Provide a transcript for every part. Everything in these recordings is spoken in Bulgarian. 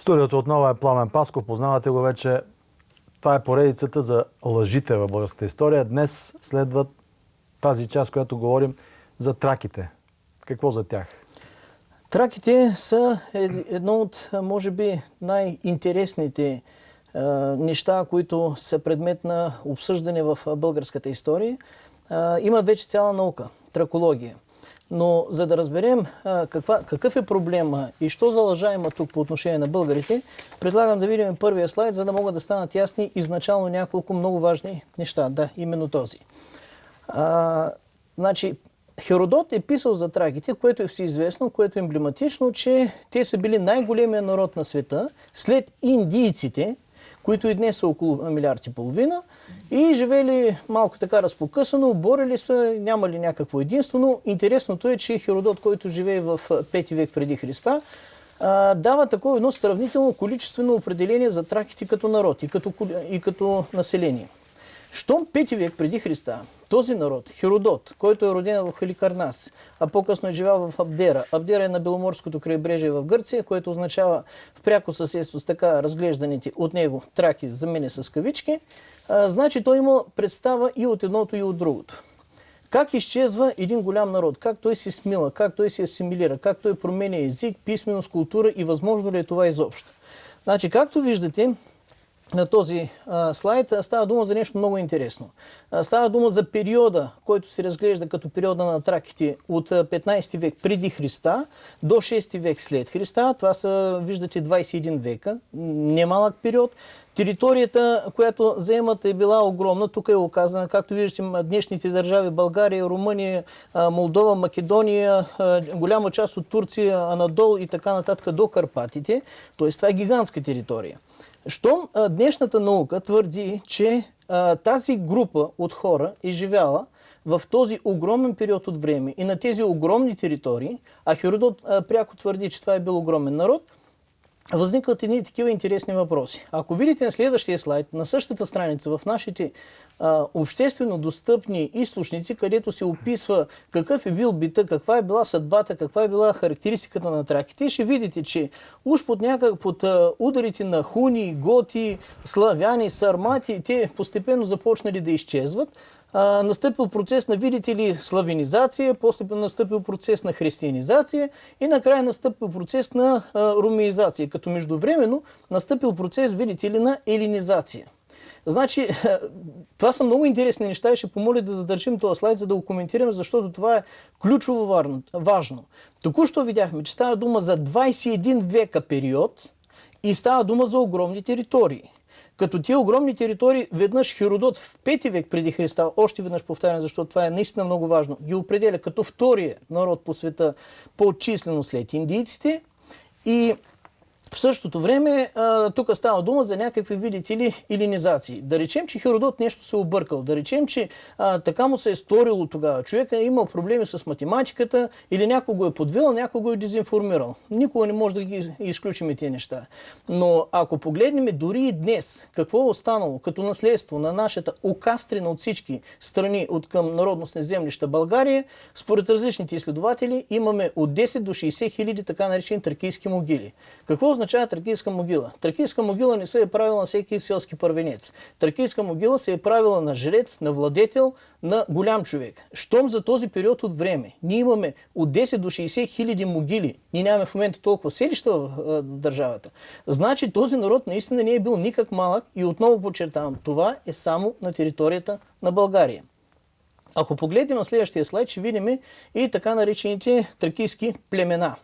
Студиото отново е Пламен Пасков. Познавате го вече. Това е поредицата за лъжите във българската история. Днес следват тази част, която говорим за траките. Какво за тях? Траките са едно от, може би, най-интересните неща, които са предмет на обсъждане в българската история. Има вече цяла наука – тракология. Но за да разберем какъв е проблема и що за лъжа има тук по отношение на българите, предлагам да видим първия слайд, за да могат да станат ясни изначално няколко много важни неща. Да, именно този. Значи, Херодот е писал за траките, което е всеизвестно, което е емблематично, че те са били най-големия народ на света, след индийците, които и днес са около милиард и половина, и живели малко така разпокъсано, борили са, нямали някакво единство, но интересното е, че Херодот, който живее в 5 век преди Христа, дава такова едно сравнително количествено определение за траките като народ и като население. Щом 5 век преди Христа този народ, Херодот, който е роден в Халикарнас, а по-късно е живял в Абдера. Абдера е на Беломорското крайбрежие в Гърция, което означава в пряко съседство с така разглежданите от него траки, за мен с кавички, значи той има представа и от едното, и от другото. Как изчезва един голям народ, как той се смила, как той се асимилира, как той променя език, писменост, култура и възможно ли е това изобщо. Значи, както виждате, на този слайд става дума за нещо много интересно. Става дума за периода, който се разглежда като периода на траките от 15 век преди Христа до 6 век след Христа. Това са, виждате, 21 века. Немалък период. Територията, която заемат, е била огромна. Тук е оказана, както виждате, днешните държави България, Румъния, Молдова, Македония, голяма част от Турция, Анадол и така нататък до Карпатите. Тоест, това е гигантска територия. Щом днешната наука твърди, че тази група от хора е живяла в този огромен период от време и на тези огромни територии, а Херодот пряко твърди, че това е бил огромен народ, възникват едни такива интересни въпроси. Ако видите на следващия слайд, на същата страница, в нашите обществено достъпни източници, където се описва какъв е бил бита, каква е била съдбата, каква е била характеристиката на траките, ще видите, че уж под ударите на хуни, готи, славяни, сармати, те постепенно започнали да изчезват. Настъпил процес на, видите ли, славянизация, после настъпил процес на християнизация и накрая настъпил процес на румеизация, като междувременно настъпил процес, видите ли, на елинизация. Значи, това са много интересни неща и ще помоля да задържим този слайд, за да го коментираме, защото това е ключово важно. Току-що видяхме, че става дума за 21 века период и става дума за огромни територии. Като тия огромни територии, веднъж Херодот в 5 век преди Христа, още веднъж повтарям, защото това е наистина много важно, ги определя като втория народ по света по числено след индийците и в същото време тук става дума за някакви, видите ли, елинизации. Да речем, че Херодот нещо се объркал. Да речем, че така му се е сторило тогава. Човек е имал проблеми с математиката или някой го е подвел, някой го е дезинформирал. Никога не може да ги изключим тези неща. Но ако погледнем дори и днес какво е останало като наследство на нашата окастрена от всички страни от към народностни землища България, според различните изследователи имаме от 10 до 60 хиляди така наречени тракийски могили. Какво означава тракийска могила? Тракийска могила не се е правила на всеки селски първенец. Тракийска могила се е правила на жрец, на владетел, на голям човек. Щом за този период от време ние имаме от 10 до 60 хиляди могили, ние нямаме в момента толкова селища в държавата, значи този народ наистина не е бил никак малък и отново подчертавам, това е само на територията на България. Ако погледнем на следващия слайд, ще видим и така наречените тракийски племена.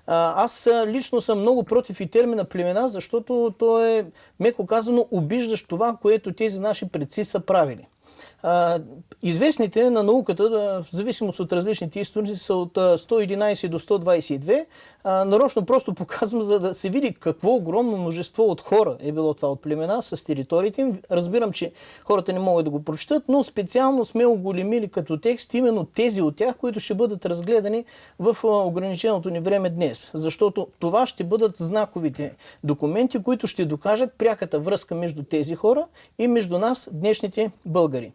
Аз лично съм много против и термина племена, защото то е, меко казано, обиждащ това, което тези наши предци са правили. Известните на науката, в зависимост от различните източници, са от 111 до 122. Нарочно просто показвам, за да се види какво огромно множество от хора е било това от племена с териториите им. Разбирам, че хората не могат да го прочитат, но специално сме оголемили като текст именно тези от тях, които ще бъдат разгледани в ограниченото ни време днес. Защото това ще бъдат знаковите документи, които ще докажат пряката връзка между тези хора и между нас, днешните българи.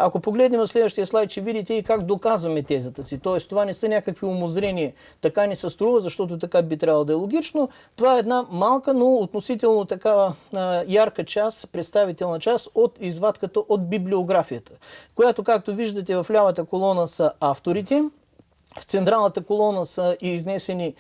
Ако погледнем на следващия слайд, ще видите и как доказваме тезата си. Тоест, това не са някакви умозрения, така ни се струва, защото така би трябвало да е логично. Това е една малка, но относително такава ярка част, представителна част от извадката от библиографията, която, както виждате, в лявата колона са авторите. В централната колона са изнесени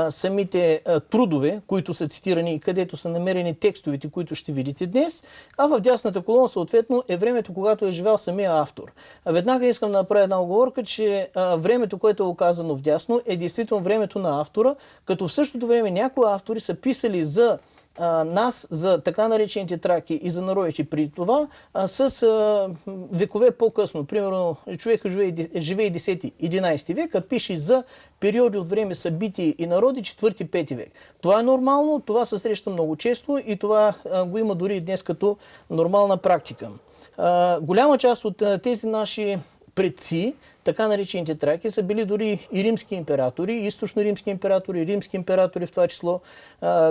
самите трудове, които са цитирани и където са намерени текстовете, които ще видите днес, а в дясната колона съответно е времето, когато е живял самия автор. Веднага искам да направя една оговорка, че времето, което е оказано в дясно, е действително времето на автора, като в същото време някои автори са писали за нас, за така наречените траки и за народите при това, с векове по-късно. Примерно, човека живее 10-11 век, а пише за периоди от време, събития и народи 4-5 век. Това е нормално, това се среща много често и това го има дори и днес като нормална практика. Голяма част от тези наши предци, така наречените траки, са били дори и римски императори, източно-римски императори, в това число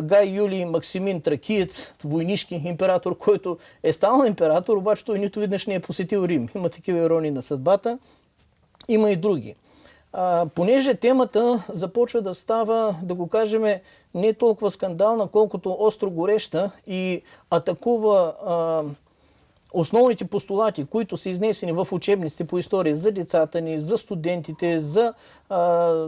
Гай Юлий Максимин Тракиец, войнишки император, който е станал император, обаче той нито веднъж не е посетил Рим. Има такива иронии на съдбата. Има и други. Понеже темата започва да става, да го кажем, не толкова скандална, колкото остро гореща и атакува основните постулати, които са изнесени в учебниците по история за децата ни, за студентите, за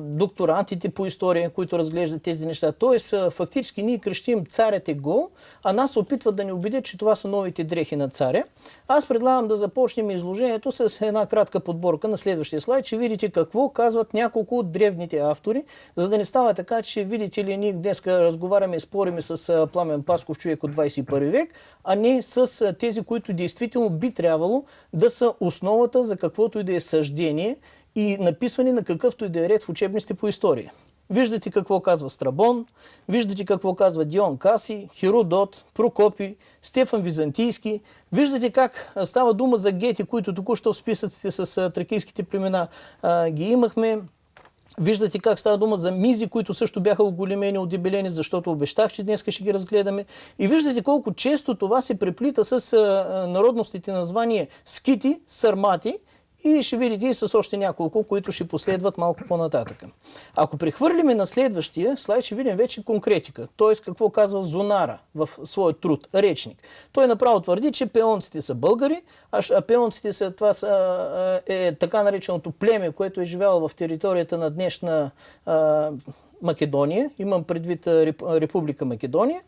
докторантите по история, които разглеждат тези неща. Тоест, фактически ние крещим царят е гол, а нас се опитват да ни убедят, че това са новите дрехи на царя. Аз предлагам да започнем изложението с една кратка подборка на следващия слайд. Ще видите какво казват няколко от древните автори, за да не става така, че видите ли, ние днес разговаряме и спориме с Пламен Пасков, човек от 21 век, а не с тези, които действително би трябвало да са основата за каквото и да е съждение и написване на какъвто и да е ред в учебниците по история. Виждате какво казва Страбон, виждате какво казва Дион Каси, Херодот, Прокопий, Стефан Византийски. Виждате как става дума за гети, които току-що в списъците с тракийските племена ги имахме. Виждате как става дума за мизи, които също бяха оголемени, одебелени, защото обещах, че днес ще ги разгледаме. И виждате колко често това се преплита с народностите название скити, сармати, и ще видите и с още няколко, които ще последват малко по-нататък. Ако прехвърлиме на следващия слайд, ще видим вече конкретика. Т.е. какво казва Зонара в своя труд, речник. Той направо твърди, че пеонците са българи, а пеонците са, това е така нареченото племе, което е живяло в територията на днешна Македония. Имам предвид Република Македония.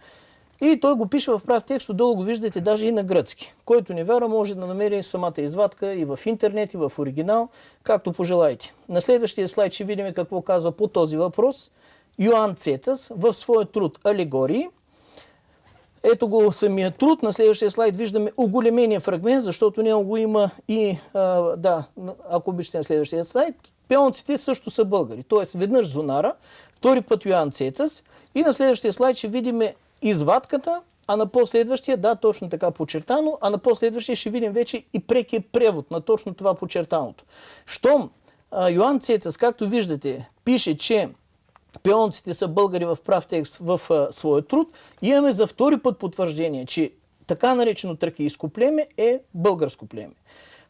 И той го пише в прав текст, отдолу го виждате даже и на гръцки. Който не вярва, може да намери самата извадка и в интернет, и в оригинал, както пожелаете. На следващия слайд ще видим какво казва по този въпрос Йоан Цецас в своя труд Алегории. Ето го самия труд. На следващия слайд виждаме оголемения фрагмент, защото него го има и, ако обичате на следващия слайд, пеонците също са българи. Тоест веднъж Зонара, втори път Йоан Цецас и на следващия слайд ще видим извадката, а на последващия, да, точно така подчертано, а на последващия ще видим вече и прекия превод на точно това подчертаното. Щом Йоан Цецас, както виждате, пише, че пеонците са българи в прав текст в своя труд, имаме за втори път потвърждение, че така наречено тракийско племе е българско племе.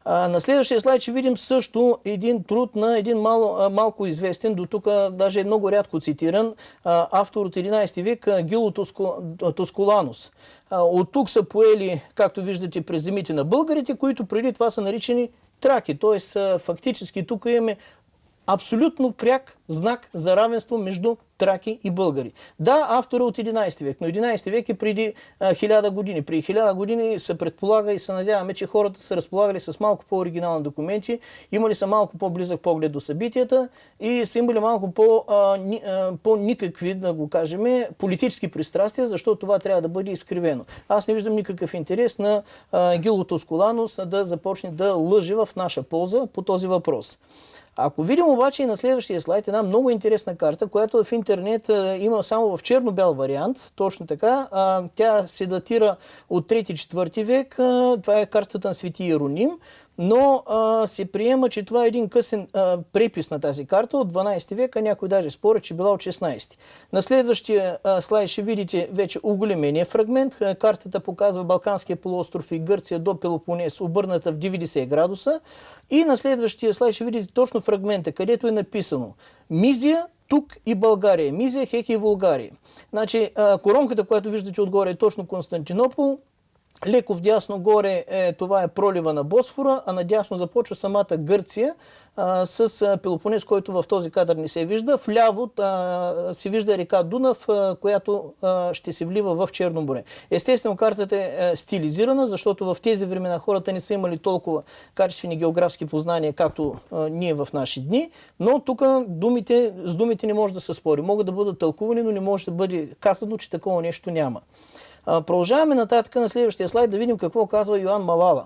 На следващия слайд ще видим също един труд на един малко известен, до тук даже е много рядко цитиран, автор от 11 век Гило Тосколанус. От тук са поели, както виждате, през земите на българите, които преди това са наричани траки. Тоест, фактически тук имаме абсолютно пряк знак за равенство между траки и българи. Да, автор е от 11 век, но 11 век е преди 1000 години. При 1000 години се предполага и се надяваме, че хората са разполагали с малко по-оригинални документи, имали са малко по-близък поглед до събитията и са имали малко по-никакви, да го кажем, политически пристрастия, защото това трябва да бъде изкривено. Аз не виждам никакъв интерес на Гило Тосколанус да започне да лъже в наша полза по този въпрос. Ако видим обаче и на следващия слайд една много интересна карта, която в интернет има само в черно-бял вариант, точно така, тя се датира от 3-4 век, това е картата на Свети Иероним. но се приема, че това е един късен препис на тази карта от 12 век, а някой даже спорят, че била от 16. На следващия слайд ще видите вече оголемения фрагмент. Картата показва Балканския полуостров и Гърция до Пелопонес, обърната в 90 градуса. И на следващия слайд ще видите точно фрагмента, където е написано Мизия, тук и България. Мизия, Хехия и Вулгария. Значи, коронката, която виждате отгоре, е точно Константинопол. Леко вдясно горе това е пролива на Босфора, а надясно започва самата Гърция с Пелопонес, който в този кадър не се вижда. Вляво се вижда река Дунав, която ще се влива в Черно море. Естествено, картата е стилизирана, защото в тези времена хората не са имали толкова качествени географски познания, както ние в наши дни, но тук с думите не може да се спори. Могат да бъдат тълкувани, но не може да бъде казано, че такова нещо няма. Продължаваме нататък на следващия слайд да видим какво казва Йоан Малала.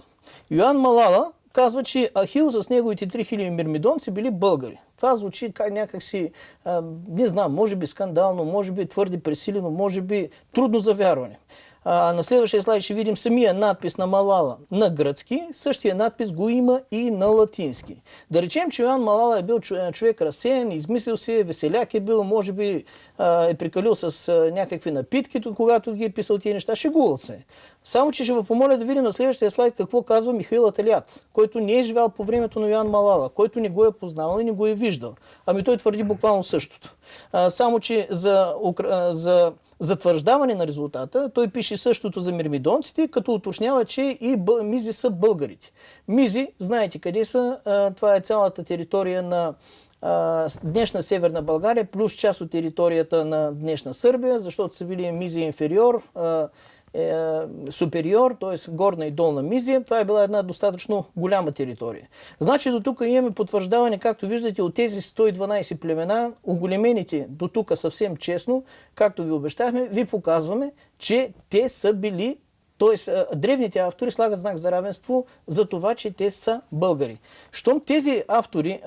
Йоан Малала казва, че Ахил с неговите 3000 мирмидонци били българи. Това звучи как някакси, не знам, може би скандално, може би твърде пресилено, може би трудно за вярване. На следващия слайд ще видим самия надпис на Малала на гръцки, същия надпис го има и на латински. Да речем, че Йоан Малала е бил човек разсеян, измислил се, веселяк е бил, може би е прикалил с някакви напитки, когато ги е писал тия неща, шегувал се. Само, че ще ви помоля да видим на следващия слайд какво казва Михаил Аталият, който не е живял по времето на Йоан Малала, който не го е познавал и не го е виждал. Ами той твърди буквално същото. Само, че за затвърждаване на резултата, той пише същото за мирмидонците, като уточнява, че и мизи са българите. Мизи, знаете къде са, това е цялата територия на днешна Северна България, плюс част от територията на днешна Сърбия, защото са били Мизия инфериор, супериор, т.е. горна и долна Мизия. Това е била една достатъчно голяма територия. Значи до тук имаме потвърждаване, както виждате, от тези 112 племена, оголемените до тук съвсем честно, както ви обещахме, ви показваме, че те са били, т.е. древните автори слагат знак за равенство за това, че те са българи. Щом тези автори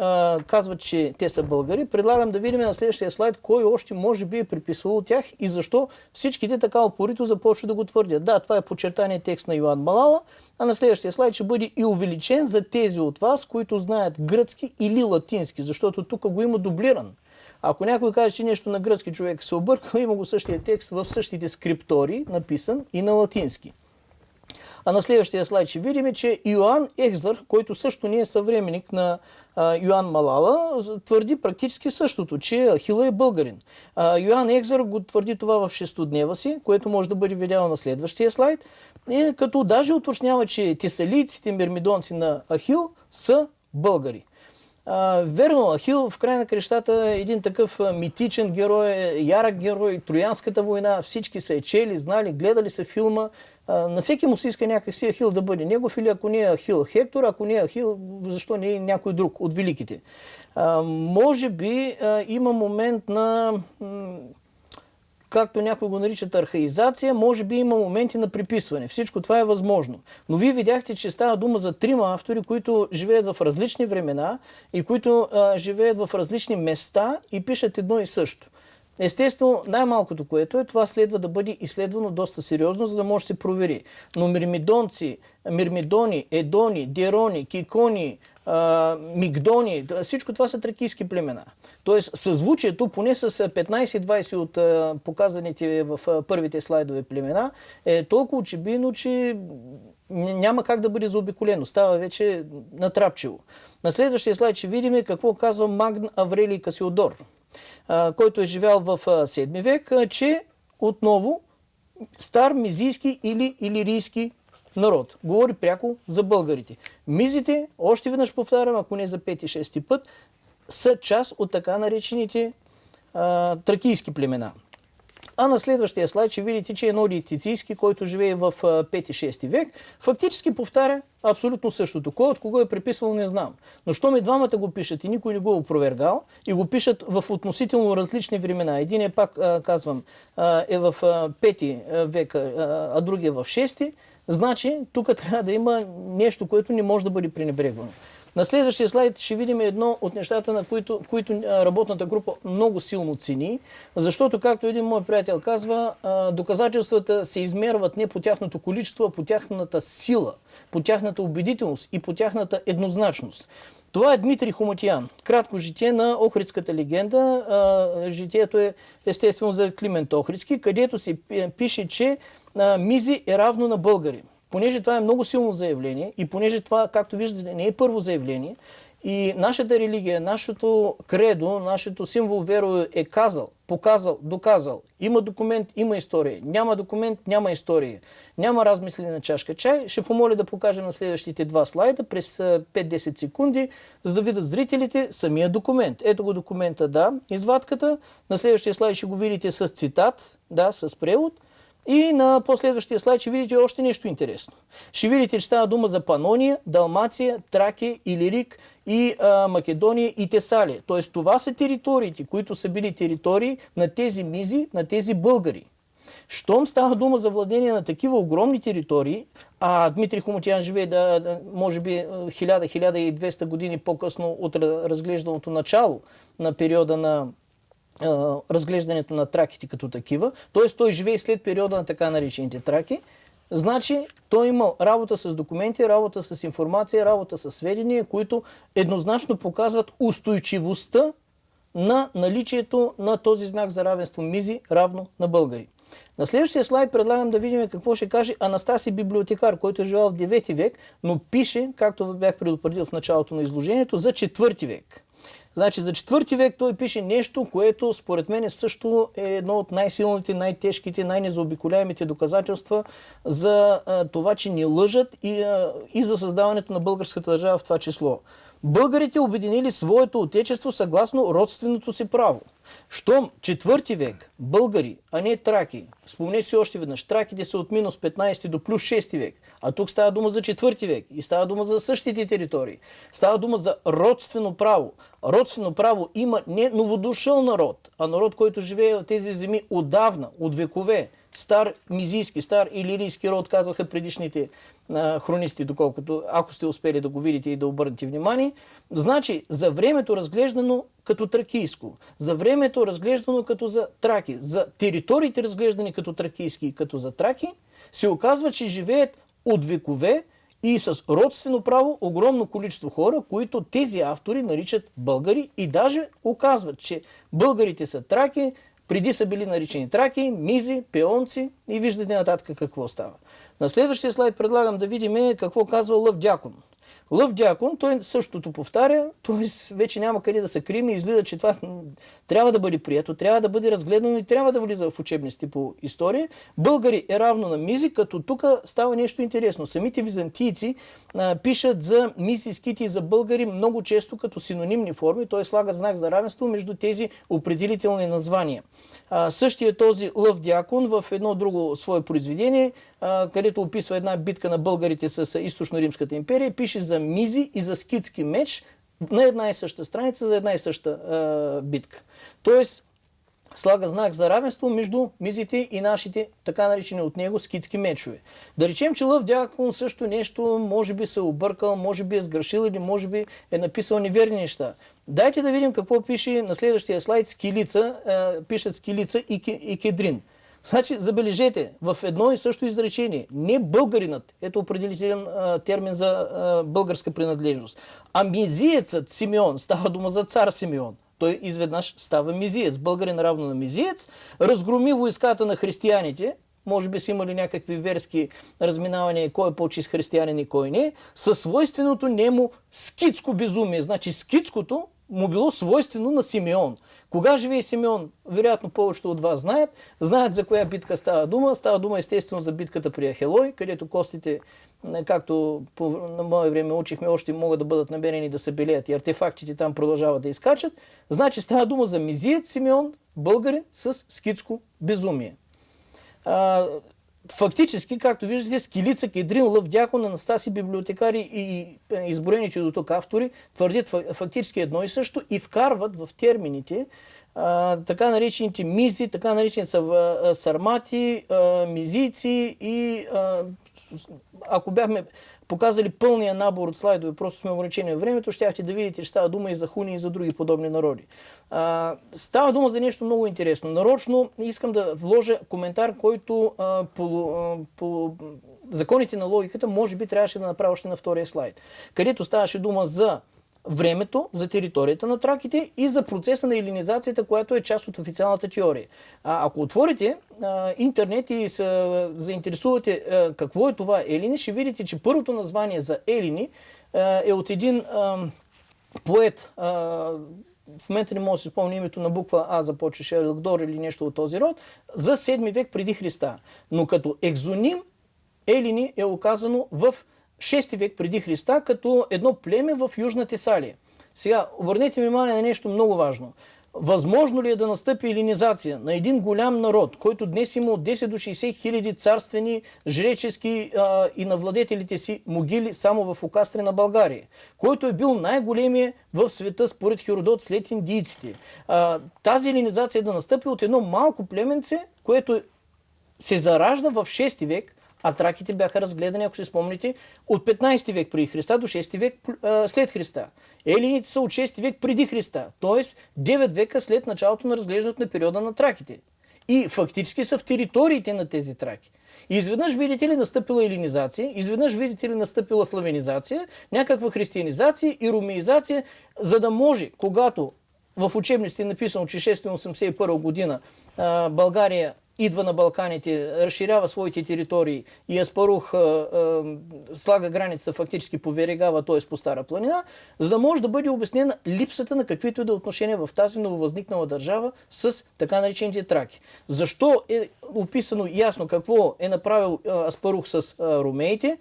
казват, че те са българи, предлагам да видим на следващия слайд кой още може би е приписвал тях и защо всичките така упорито започват да го твърдят. Да, това е подчертания текст на Йоан Малала, а на следващия слайд ще бъде и увеличен за тези от вас, които знаят гръцки или латински, защото тук го има дублиран. Ако някой каже, че нещо на гръцки човек се объркал, има го същия текст в същите скриптори, написан и на латински. А на следващия слайд ще видим, че Йоан Ехзър, който също не е съвременник на Йоан Малала, твърди практически същото, че Ахила е българин. Йоан Ехзър го твърди това в шестоднева си, което може да бъде видяно на следващия слайд, като даже уточнява, че тесалийците, мирмидонци на Ахил са българи. Верно, Ахил в край на крещата е един такъв митичен герой, ярък герой, Троянската война, всички са чели, знали, гледали са филма. На всеки му се иска някакси Ахил да бъде негов или ако не е Ахил Хектор, ако не е Ахил, защо не е някой друг от великите. Може би има момент на, както някой го наричат, архаизация, може би има моменти на приписване. Всичко това е възможно. Но вие видяхте, че става дума за трима автори, които живеят в различни времена и които живеят в различни места и пишат едно и също. Естествено, най-малкото което е, това следва да бъде изследвано доста сериозно, за да може да се провери. Но мирмидонци, мирмидони, едони, дерони, кикони, мигдони, всичко това са тракийски племена. Тоест съзвучието, поне с 15-20 от показаните в първите слайдове племена, е толкова очевидно, че няма как да бъде заобиколено. Става вече натрапчиво. На следващия слайд ще видим какво казва Магн Аврелий Касиодор, който е живял в 7 век, че отново стар мизийски или илирийски народ. Говори пряко за българите. Мизите, още веднъж повтарям, ако не за 5-6 път, са част от така наречените тракийски племена. А на следващия слайд ще видите, че Енодий Тицийски, който живее в 5-6 век, фактически повтаря абсолютно същото. Кой от кого е приписвал, не знам. Но щом и двамата го пишат и никой не го е опровергал и го пишат в относително различни времена. Един е, пак казвам, е в 5 век, а другия в 6, значи тук трябва да има нещо, което не може да бъде пренебрегвано. На следващия слайд ще видим едно от нещата, на които работната група много силно цени, защото, както един мой приятел казва, доказателствата се измерват не по тяхното количество, а по тяхната сила, по тяхната убедителност и по тяхната еднозначност. Това е Дмитрий Хомутиян. Кратко житие на Охридската легенда. Житието е естествено за Климент Охридски, където се пише, че Мизи е равно на българи. Понеже това е много силно заявление и понеже това, както виждате, не е първо заявление, и нашата религия, нашето кредо, нашето символ веро е казал, показал, доказал. Има документ, има история. Няма документ, няма история. Няма размисли на чашка чай. Ще помоля да покажем на следващите два слайда през 5-10 секунди, за да видят зрителите самия документ. Ето го документа, да, извадката. На следващия слайд ще го видите с цитат, да, с превод. И на последващия слайд ще видите още нещо интересно. Ще видите, че става дума за Панония, Далмация, Тракия, Илирик и Македония и Тесалия. Тоест това са териториите, които са били територии на тези мизи, на тези българи. Щом става дума за владение на такива огромни територии, а Дмитрий Хомутиян живее може би 1000-1200 години по-късно от разглежданото начало на периода на разглеждането на траките като такива, т.е. той живее след периода на така наречените траки, значи той имал работа с документи, работа с информация, работа с сведения, които еднозначно показват устойчивостта на наличието на този знак за равенство Мизи равно на българи. На следващия слайд предлагам да видим какво ще каже Анастасий библиотекар, който е живял в 9 век, но пише, както бях предупредил в началото на изложението, за 4 век. Значи за 4 век той пише нещо, което според мен също е едно от най-силните, най-тежките, най-незаобиколяемите доказателства за това, че ни лъжат и за създаването на българската държава в това число. Българите обединили своето отечество съгласно родственото си право. Щом 4 век българи, а не траки, спомнете си още веднъж, траките са от минус 15 до плюс 6 век, а тук става дума за 4 век и става дума за същите територии. Става дума за родствено право. Родствено право има не новодушъл народ, а народ, който живее в тези земи отдавна, от векове. Стар мизийски, стар илирийски род, казваха предишните хронисти, доколкото, ако сте успели да го видите и да обърнете внимание. Значи, за времето разглеждано като тракийско, за времето разглеждано като за траки, за териториите разглеждани като тракийски и като за траки, се оказва, че живеят от векове и с родствено право огромно количество хора, които тези автори наричат българи и даже оказват, че българите са траки, преди са били наричани траки, мизи, пеонци и виждате нататък какво става. На следващия слайд предлагам да видим какво казва Лъв Дякон. Лъв Дякон, той същото повтаря, т.е. вече няма къде да се крием и излиза, че това трябва да бъде прието, трябва да бъде разгледано и трябва да влиза в учебниците по история. Българи е равно на мизи, като тук става нещо интересно. Самите византийци пишат за мизи, скити и за българи много често като синонимни форми, т.е. слагат знак за равенство между тези определителни названия. Същия този Лъв Дякон в едно друго свое произведение, където описва една битка на българите с Източно-Римската империя, пише за мизи и за скитски меч на една и съща страница за една и съща битка. Тоест, слага знак за равенство между мизите и нашите, така наречени от него, скитски мечове. Да речем, че Лъв Дякон също нещо, може би се объркал, може би е сгрешил или може би е написал неверни неща. Дайте да видим какво пише на следващия слайд Скилица, пишат Скилица и Кедрин. Значи, забележете, в едно и също изречение, не българинът, ето определителен термин за българска принадлежност, а мизиецът Симеон, става дума за цар Симеон. Той изведнъж става мизиец, българин равно на мизиец, разгроми войската на християните, може би са имали някакви верски разминавания, кой е по-чист християнин и кой не, със свойственото нему скитско безумие. Значи скитското му било свойствено на Симеон. Кога живее Симеон? Вероятно повечето от вас знаят за коя битка става дума. Става дума естествено за битката при Ахелой, където костите, както на мое време учихме, още могат да бъдат намерени да се белеят и артефактите там продължават да изкачат. Значи става дума за мизиец Симеон, българин с скитско безумие. Фактически, както виждате, Скилица, Кедрин, Лъв Дякон, Анастасий библиотекари и изброените до тук автори твърдят фактически едно и също и вкарват в термините така наречените мизи, така наречените сармати, мизийци и ако бяхме показали пълния набор от слайдове, просто сме ограничени във времето, щяхте да видите, че става дума и за хуни, и за други подобни народи. Става дума за нещо много интересно. Нарочно искам да вложа коментар, който по законите на логиката може би трябваше да направя още на втория слайд, където ставаше дума за времето, за територията на траките и за процеса на елинизацията, която е част от официалната теория. Ако отворите интернет и се заинтересувате какво е това елини, ще видите, че първото название за елини е от един поет, в момента не мога да си спомня името, на буква А започваше, Елгдор или нещо от този род, за 7 век преди Христа. Но като екзоним елини е оказано в 6 век преди Христа, като едно племе в Южна Тесалия. Сега, обърнете внимание на нещо много важно. Възможно ли е да настъпи елинизация на един голям народ, който днес има от 10 до 60 хиляди царствени, жречески и на владетелите си могили само в Окастре на България, който е бил най-големия в света според Херодот след индийците? Тази елинизация да настъпи от едно малко племенце, което се заражда в 6 век, а траките бяха разгледани, ако си спомните, от 15 век преди Христа до 6 век след Христа. Елините са от 6 век преди Христа, т.е. 9 века след началото на разглеждането на периода на траките. И фактически са в териториите на тези траки. И изведнъж видите ли настъпила елинизация, изведнъж видите ли настъпила славянизация, някаква християнизация и ромеизация, за да може, когато в учебниците е написано, че 681 година България идва на Балканите, разширява своите територии и Аспарух слага границата фактически по Верегава, т.е. по Стара планина, за да може да бъде обяснена липсата на каквито и да отношения в тази нововъзникнала държава с така наречените траки. Защо е описано ясно какво е направил Аспарух с ромеите?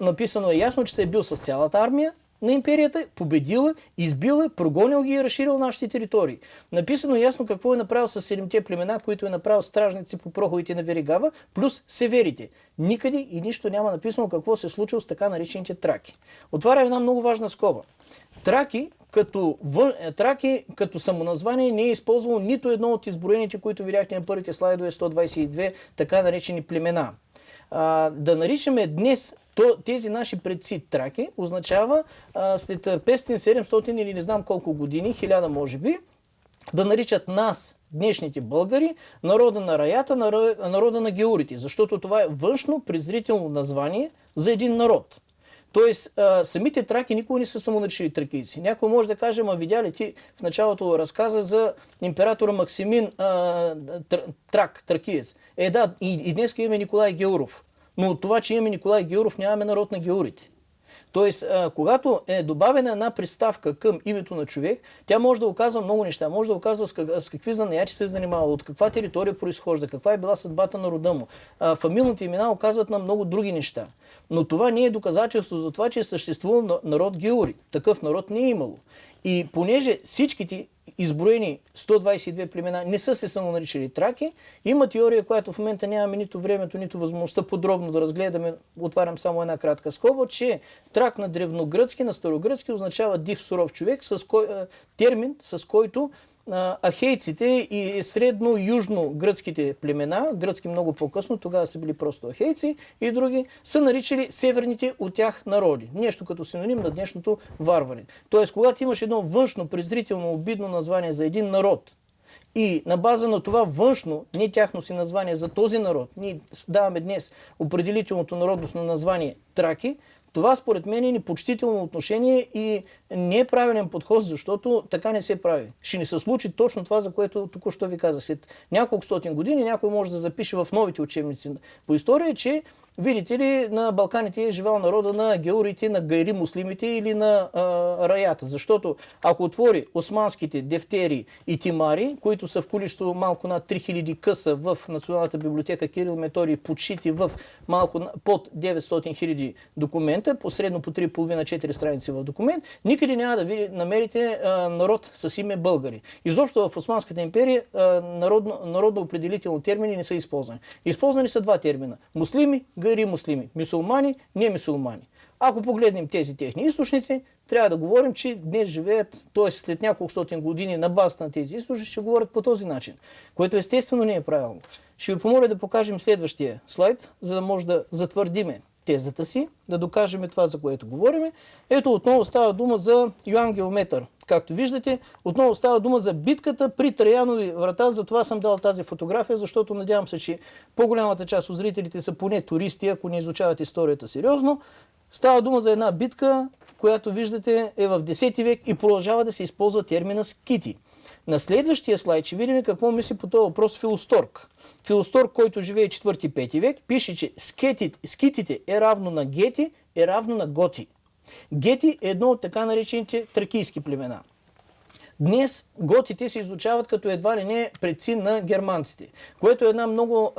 Написано е ясно, че се е бил с цялата армия на империята, победила, избила, прогонил ги и разширил нашите територии. Написано ясно какво е направил с 7-те племена, които е направил стражници по проходите на Веригава, плюс северите. Никъде и нищо няма написано какво се е случило с така наречените траки. Отваря една много важна скоба. Траки като самоназвание не е използвало нито едно от изброените, които видяхте на първите слайдове, 122 така наречени племена. Да наричаме днес тези наши предци траки означава след 500-700 или не знам колко години, 1000 може би, да наричат нас, днешните българи, народа на раята, народа на геурите, защото това е външно презрително название за един народ. Тоест, самите траки никога не са самонаричали тракийци. Някой може да каже, ма видя ли ти в началото разказа за императора Максимин тракиец. Да, и днес имаме Николай Геуров. Но от това, че имаме Николай Георов, нямаме народ на георите. Тоест, когато е добавена една приставка към името на човек, тя може да оказва много неща. Може да оказва с какви занаячи се е занимавал, от каква територия произхожда, каква е била съдбата на рода му. Фамилните имена оказват на много други неща. Но това не е доказателство за това, че е съществувал народ геори. Такъв народ не е имало. И понеже всичките изброени 122 племена не са се самонаричали траки, има теория, която в момента нямаме нито времето, нито възможността подробно да разгледаме, отварям само една кратка скоба, че трак на древногръцки, на старогръцки означава див суров човек, термин, с който ахейците и средно-южно гръцките племена, гръцки много по-късно, тогава са били просто ахейци и други, са наричали северните от тях народи. Нещо като синоним на днешното варвари. Тоест, когато имаш едно външно, презрително, обидно название за един народ и на база на това външно, не тяхно си название за този народ, ние даваме днес определителното народностно название траки, това според мен е непочтително отношение и не е правилен подход, защото така не се прави. Ще ни се случи точно това, за което току-що ви казах. След няколко стотин години някой може да запише в новите учебници по история, че видите ли, на Балканите е живял народа на георите, на гайри муслимите или на раята. Защото ако отвори османските дефтери и тимари, които са в количество малко над 3000 къса в Националната библиотека Кирил Методий, подшити в малко под 900 000 документа, посредно по 3,5-4 страници в документ, никъде няма да намерите народ с име българи. Изобщо в Османската империя народно-определителни термини не са използвани. Използвани са два термина. Муслими, гайри муслими. Мюсюлмани, не мюсюлмани. Ако погледнем тези техни източници, трябва да говорим, че днес живеят, т.е. след няколко стотин години на базата на тези източници, ще говорят по този начин, което естествено не е правилно. Ще ви помоля да покажем следващия слайд, за да може да затвърдиме тезата си, да докажем това, за което говорим. Ето отново става дума за Йоан Геометър. Както виждате, отново става дума за битката при Траянови врата. Затова съм дал тази фотография, защото надявам се, че по-голямата част от зрителите са поне туристи, ако не изучават историята сериозно. Става дума за една битка, която виждате е в 10 век и продължава да се използва термина скити. На следващия слайд ще видим какво мисли по този въпрос Филосторг. Филосторг, който живее 4-5 век, пише, че скитите е равно на гети, е равно на готи. Гети е едно от така наречените тракийски племена. Днес готите се изучават като едва ли не предци на германците, което е една много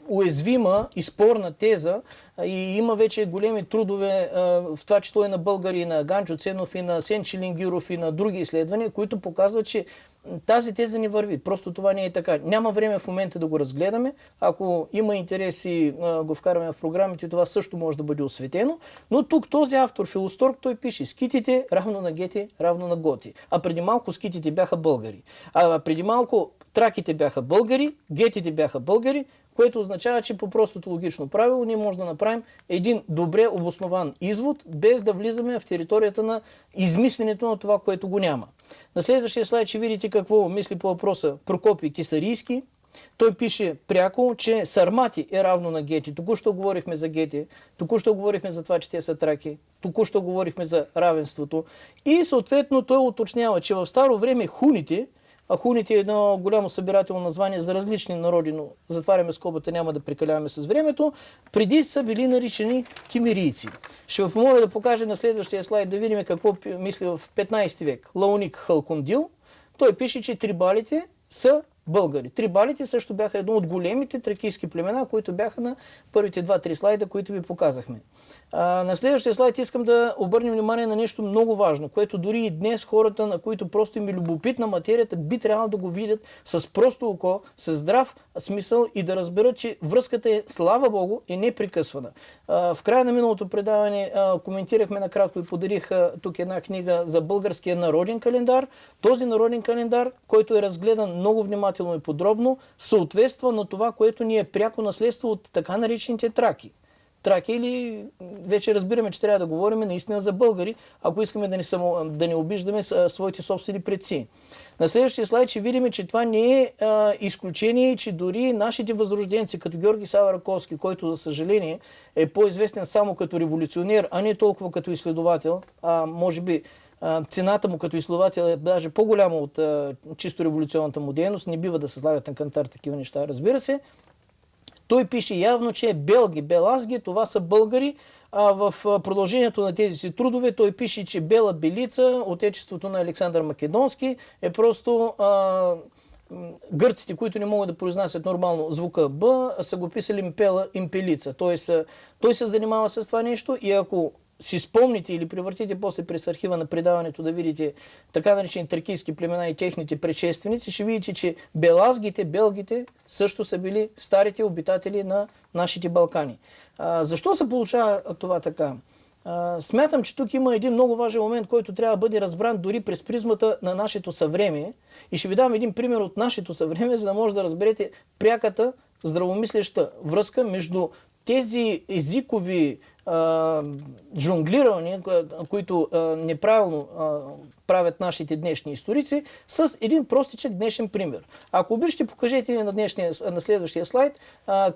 уязвима и спорна теза и има вече големи трудове, в това число и на българи, и на Ганчо Ценов, и на Сен Чилингиров, и на други изследвания, които показват, че тази теза не върви. Просто това не е така. Няма време в момента да го разгледаме. Ако има интерес и го вкараме в програмите, това също може да бъде осветено. Но тук този автор, Филосторг, той пише: скитите равно на гети, равно на готи. А преди малко скитите бяха българи. А преди малко траките бяха българи, гетите бяха българи, което означава, че по простото логично правило ние можем да направим един добре обоснован извод, без да влизаме в територията на измисленето на това, което го няма. На следващия слайд ще видите какво мисли по въпроса Прокопий Кисарийски. Той пише пряко, че Сармати е равно на гети. Току-що говорихме за гети, току-що говорихме за това, че те са траки, току-що говорихме за равенството. И съответно той уточнява, че в старо време хуните, а хуните е едно голямо събирателно название за различни народи, но затваряме скобата, няма да прекаляваме с времето, преди са били наричани кимерийци. Ще ви помоля да покажа на следващия слайд да видим какво мисли в 15 век Лаоник Халкондил. Той пише, че трибалите са българи. Трибалите също бяха едно от големите тракийски племена, които бяха на първите 2-3 слайда, които ви показахме. На следващия слайд искам да обърнем внимание на нещо много важно, което дори и днес хората, на които просто им е любопитна материята, би трябвало да го видят с просто око, с здрав смисъл и да разберат, че връзката е, слава Богу, е непрекъсвана. В края на миналото предаване коментирахме накратко и подарих тук една книга за българския народен календар. Този народен календар, който е разгледан много внимателно и подробно, съответства на това, което ни е пряко наследство от така наречените траки. Траки, или вече разбираме, че трябва да говорим наистина за българи, ако искаме да не обиждаме своите собствени предци. На следващия слайд ще видим, че това не е изключение и че дори нашите възрожденци, като Георги Сава Раковски, който за съжаление е по-известен само като революционер, а не толкова като изследовател, може би цената му като изследовател е даже по-голяма от чисто революционната му дейност, не бива да се слагат на кантар такива неща, разбира се. Той пише явно, че е белги, белазги, това са българи, а в продължението на тези си трудове той пише, че Бела Белица, отечеството на Александър Македонски, е просто гърците, които не могат да произнасят нормално звука Б, са го писали Импела, Импелица. Тоест, той се занимава с това нещо и ако си спомните или превъртите после през архива на предаването да видите така наречени тракийски племена и техните предшественици, ще видите, че белазгите, белгите също са били старите обитатели на нашите Балкани. Защо се получава това така? Смятам, че тук има един много важен момент, който трябва да бъде разбран дори през призмата на нашето съвремие. И ще ви дам един пример от нашето съвремие, за да може да разберете пряката здравомислеща връзка между тези езикови жонглирания, които неправилно правят нашите днешни историци, с един простичък днешен пример. Ако обичате, покажете на следващия слайд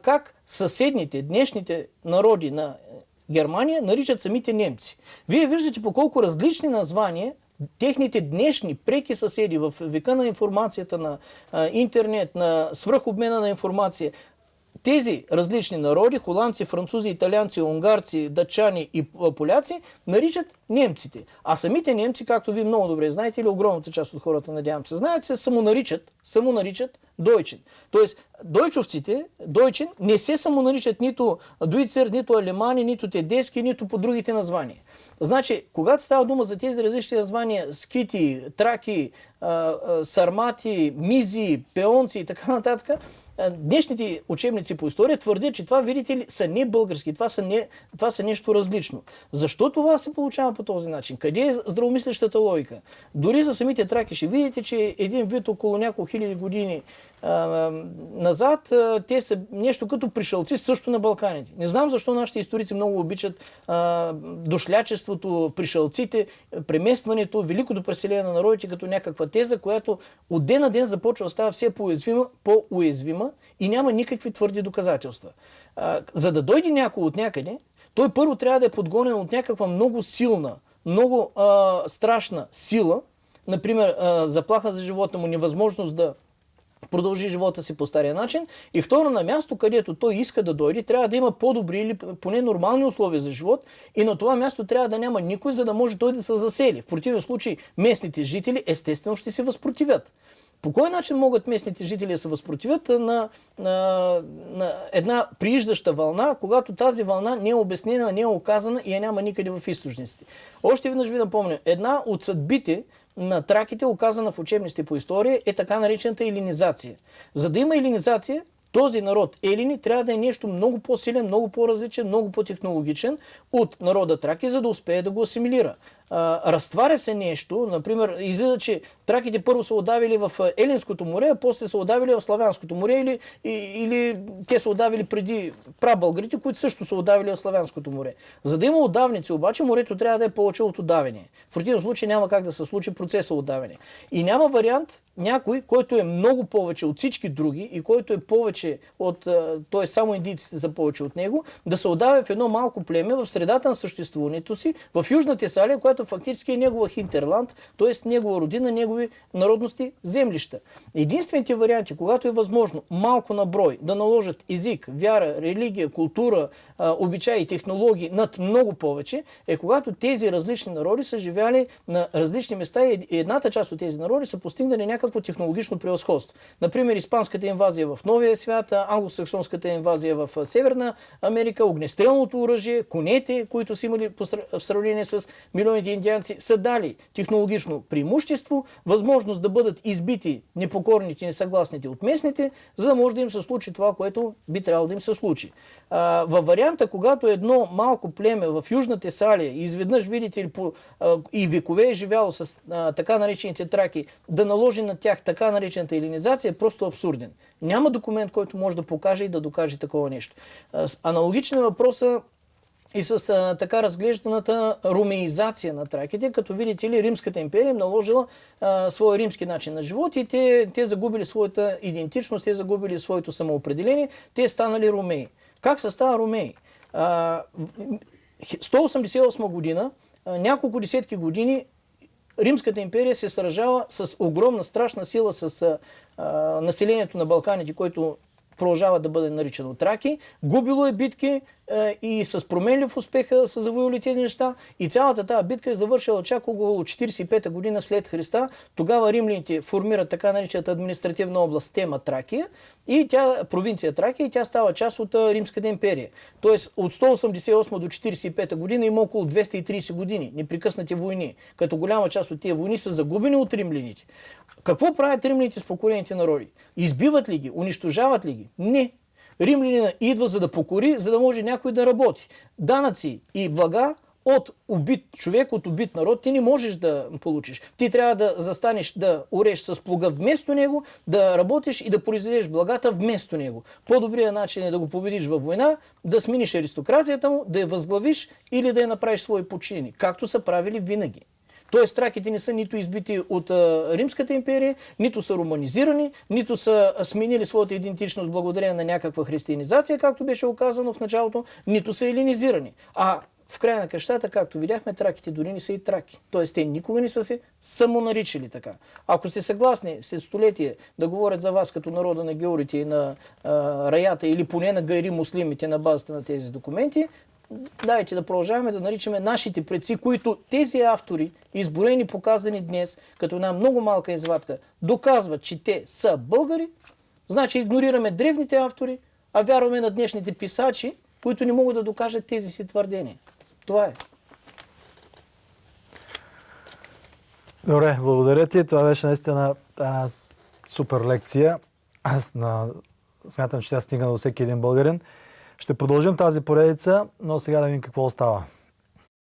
как съседните, днешните народи на Германия наричат самите немци. Вие виждате по колко различни названия техните днешни преки съседи в века на информацията, на интернет, на свръхобмена на информация, тези различни народи, холандци, французи, италианци, унгарци, датчани и поляци, наричат немците. А самите немци, както вие много добре знаете, или огромната част от хората, надявам се, знаят, се самонаричат дойчен. Тоест, дойчовците, дойчен, не се самонаричат нито дуйцер, нито алемани, нито тедески, нито по другите названия. Значи, когато става дума за тези различни названия, скити, траки, сармати, мизи, пеонци и така нататък, Днешните учебници по история твърдят, че това, видите ли, са не български, това са нещо различно. Защо това се получава по този начин? Къде е здравомислещата логика? Дори за самите траки ще видите, че един вид около няколко хиляди години назад, те са нещо като пришълци също на Балканите. Не знам защо нашите историци много обичат дошлячеството, пришълците, преместването, великото преселение на народите като някаква теза, която от ден на ден започва да става все по-уязвима и няма никакви твърди доказателства. За да дойде някой от някъде, той първо трябва да е подгонен от някаква много силна, много страшна сила, например заплаха за живота му, невъзможност да продължи живота си по стария начин. И второ, на място, където той иска да дойде, трябва да има по-добри или поне нормални условия за живот и на това място трябва да няма никой, за да може той да се засели. В противен случай местните жители естествено ще се възпротивят. По кой начин могат местните жители да се възпротивят на една прииждаща вълна, когато тази вълна не е обяснена, не е оказана и я няма никъде в източниците? Още веднъж ви напомня, една от съдбите на траките, оказана в учебниците по история, е така наречената елинизация. За да има елинизация, този народ елини трябва да е нещо много по-силен, много по-различен, много по-технологичен от народа траки, за да успее да го асимилира. Разтваря се нещо, например, излиза, че траките първо са отдавили в Елинското море, а после са отдавили в Славянското море или те са отдавили преди прабългарите, които също са отдавили в Славянското море. За да има отдавници обаче, морето трябва да е повече от отдаване. В противен случай няма как да се случи процеса отдаване. И няма вариант някой, който е много повече от всички други и който е повече от, т.е. само индийците са повече от него, да се отдавя в едно малко племе в средата на съществуването си, в Южна Тесалия, която фактически е негова хинтерланд, т.е. негова родина, негови народности, землища. Единствените варианти, когато е възможно малко на брой да наложат език, вяра, религия, култура, обичаи и технологии над много повече, е когато тези различни народи са живяли на различни места и едната част от тези народи са постигнали някакво технологично превъзходство. Например, испанската инвазия в Новия свят, англосаксонската инвазия в Северна Америка, огнестрелното оръжие, конете, които са имали в сравнение с милионите индианци, са дали технологично преимущество, възможност да бъдат избити непокорните, несъгласните от местните, за да може да им се случи това, което би трябвало да им се случи. Във варианта, когато едно малко племе в Южна Тесалия изведнъж, видите ли, и векове е живяло с така наречените траки, да наложи на тях така наречената елинизация, е просто абсурден. Няма документ, който може да покаже и да докаже такова нещо. Аналогичен е въпроса и с така разглежданата ромеизация на траките, като видите ли, Римската империя им наложила своя римски начин на живот и те загубили своята идентичност, те загубили своето самоопределение, те станали ромеи. Как се става ромеи? 188 година, няколко десетки години, Римската империя се сражава с огромна, страшна сила с населението на Балканите, който продължава да бъде наричано траки. Губило е битки и с променлив успеха са завоювали тези неща. И цялата тази битка е завършила чак около 45-та година след Христа. Тогава римляните формират така наречената административна област Тема Тракия и провинция Тракия, и тя става част от Римската империя. Тоест от 188 до 45-та година има около 230 години непрекъснати войни, като голяма част от тези войни са загубени от римляните. Какво правят римляните с покорените народи? Избиват ли ги? Унищожават ли ги? Не. Римлянина идва за да покори, за да може някой да работи. Данъци и блага от убит човек, от убит народ, ти не можеш да получиш. Ти трябва да застанеш да ореш с плуга вместо него, да работиш и да произведеш благата вместо него. По-добрият начин е да го победиш във война, да смениш аристокрацията му, да я възглавиш или да я направиш свои подчинени, както са правили винаги. Тоест траките не са нито избити от Римската империя, нито са романизирани, нито са сменили своята идентичност благодарение на някаква християнизация, както беше оказано в началото, нито са елинизирани. А в края на кращата, както видяхме, траките дори не са и траки. Тоест те никога не са се самонаричали така. Ако сте съгласни след столетие да говорят за вас като народа на георите и на раята или поне на гайри муслимите на базата на тези документи, дайте да продължаваме да наричаме нашите предци, които тези автори, изборени, показани днес, като една много малка извадка, доказват, че те са българи, значи игнорираме древните автори, а вярваме на днешните писачи, които не могат да докажат тези си твърдения. Това е. Добре, благодаря ти. Това беше наистина една супер лекция. Аз смятам, че тя стига до всеки един българин. Ще продължим тази поредица, но сега да видим какво остава.